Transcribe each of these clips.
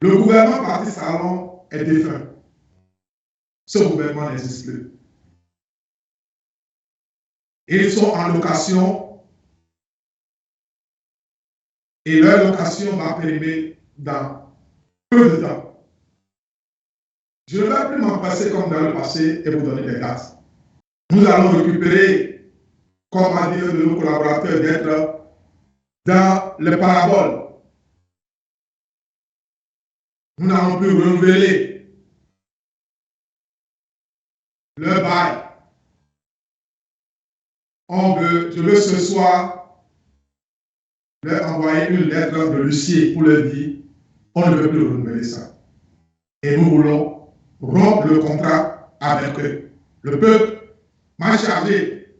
Le gouvernement Patrice Talon est défunt. Ce gouvernement n'existe plus. Ils sont en location et leur location va périmer dans peu de temps. Je ne vais plus m'empresser comme dans le passé et vous donner des dates. Nous allons récupérer, comme a dit un de nos collaborateurs, d'être dans les paraboles. Nous n'allons plus renouveler le bail. Je veux ce soir leur envoyer une lettre de l'huissier pour leur dire on ne veut plus renouveler ça. Et nous voulons rompre le contrat avec eux. Le peuple m'a chargé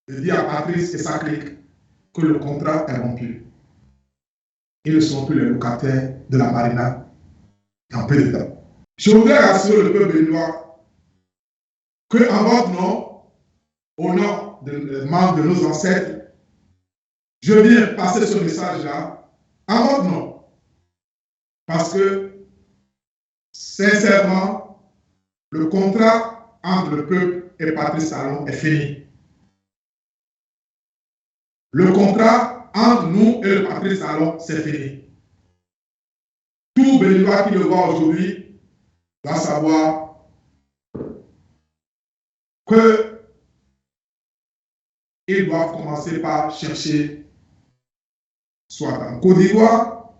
de dire à Patrice et sa clique que le contrat est rompu. Ils ne sont plus les locataires de la marina dans peu de temps. Je voudrais rassurer le peuple béninois que en votre nom, au nom des membres de nos ancêtres, je viens passer ce message-là en votre nom. Parce que, sincèrement, le contrat entre le peuple et Patrice Talon est fini. Le contrat entre nous et le Patrice Talon, c'est fini. Tout Béninois qui le voit aujourd'hui doit savoir qu'ils doivent commencer par chercher soit en Côte d'Ivoire,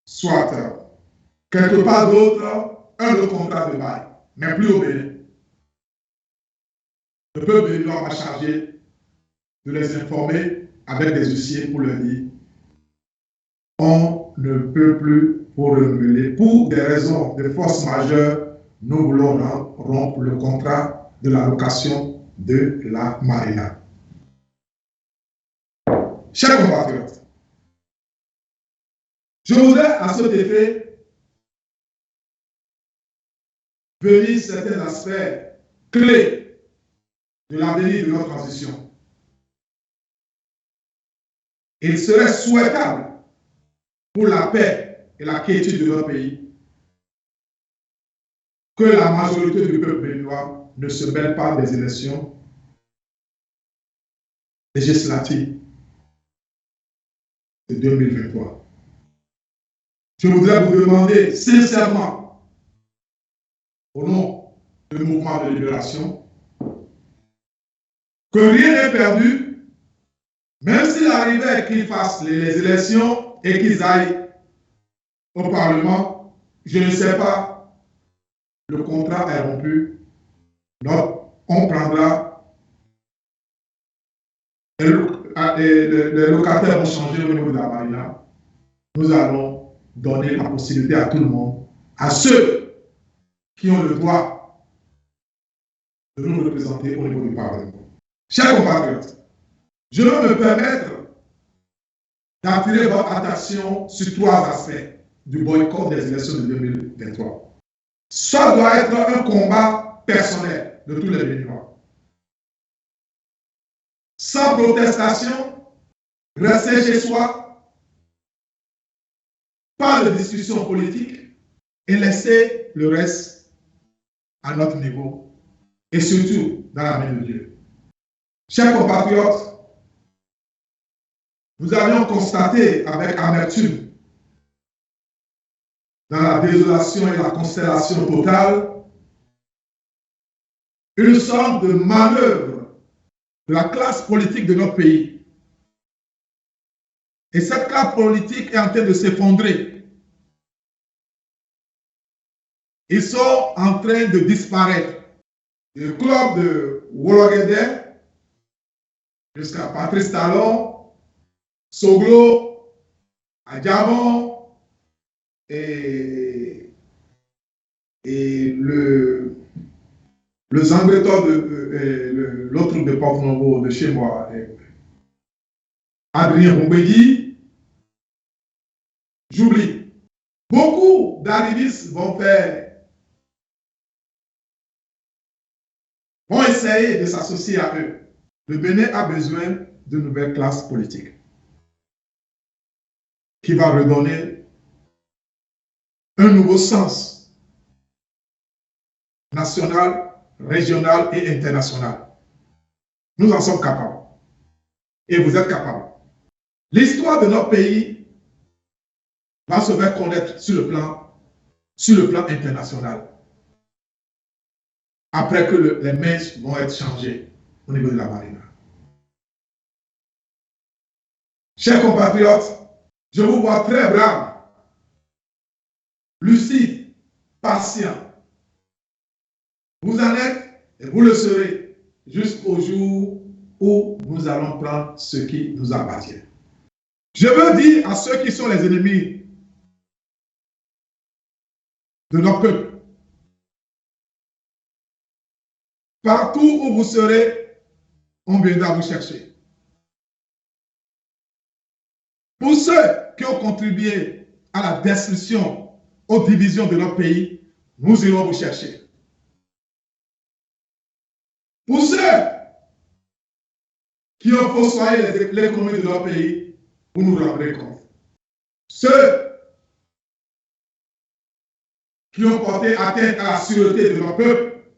soit quelque part d'autre, un autre contrat de bail, mais plus au Bénin. Le peuple béninois m'a chargé de les informer avec des huissiers pour leur dire on ne peut plus vous renouveler. Pour des raisons de force majeure, nous voulons rompre le contrat de la location de la marina. Chers compatriotes, je voudrais à cet effet venir certains aspects clés de l'avenir de notre transition. Il serait souhaitable pour la paix et la quiétude de notre pays que la majorité du peuple béninois ne se mêle pas des élections législatives de 2023. Je voudrais vous demander sincèrement, au nom du mouvement de libération, que rien n'est perdu, même s'il arrivait qu'ils fassent les élections et qu'ils aillent au Parlement, je ne sais pas, le contrat est rompu, donc on prendra, les locataires vont changer au niveau de la marina, nous allons donner la possibilité à tout le monde, à ceux qui ont le droit de nous représenter au niveau du Parlement. Chers compatriotes, je veux me permettre d'attirer votre attention sur 3 aspects du boycott des élections de 2023. Ça doit être un combat personnel de tous les Béninois. Sans protestation, rester chez soi, pas de discussion politique et laisser le reste à notre niveau et surtout dans la main de Dieu. Chers compatriotes, nous avions constaté avec amertume dans la désolation et la constellation totale une sorte de manœuvre de la classe politique de notre pays. Et cette classe politique est en train de s'effondrer. Ils sont en train de disparaître. Du club de Wologede jusqu'à Patrice Talon, Soglo, Adjamon et le Zangreto de l'autre de Porte-Novo de chez moi, Adrien Bombedi, j'oublie. Beaucoup d'arrivistes vont essayer de s'associer à eux. Le Bénin a besoin de nouvelles classes politiques qui va redonner un nouveau sens national, régional et international. Nous en sommes capables. Et vous êtes capables. L'histoire de notre pays va se faire connaître sur le plan international. Après que les mains vont être changées au niveau de la marine. Chers compatriotes, je vous vois très brave, lucide, patient. Vous en êtes et vous le serez jusqu'au jour où nous allons prendre ce qui nous appartient. Je veux dire à ceux qui sont les ennemis de notre peuple, partout où vous serez, on viendra vous chercher. Pour ceux qui ont contribué à la destruction, aux divisions de notre pays, nous irons vous chercher. Pour ceux qui ont fossoyé l'économie de notre pays, vous nous rendrez compte. Ceux qui ont porté atteinte à la sûreté de notre peuple,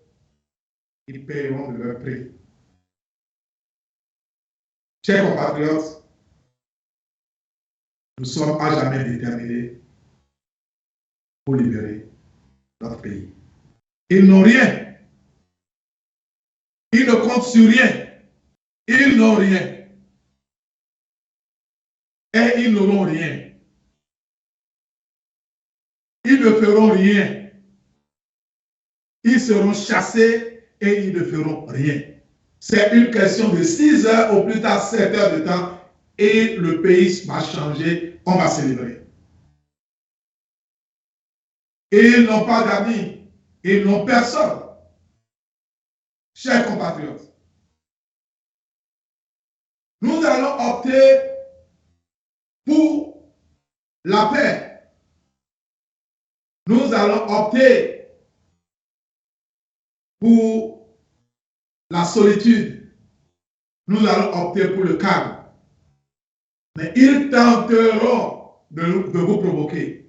ils paieront de leur prix. Chers compatriotes, nous sommes à jamais déterminés pour libérer notre pays. Ils n'ont rien. Ils ne comptent sur rien. Ils n'ont rien. Et ils n'auront rien. Ils ne feront rien. Ils seront chassés et ils ne feront rien. C'est une question de 6 heures, au plus tard 7 heures de temps, et le pays va changer, on va se libérer. Et ils n'ont pas d'amis, ils n'ont personne. Chers compatriotes, nous allons opter pour la paix. Nous allons opter pour la solitude. Nous allons opter pour le calme. Mais ils tenteront de vous provoquer.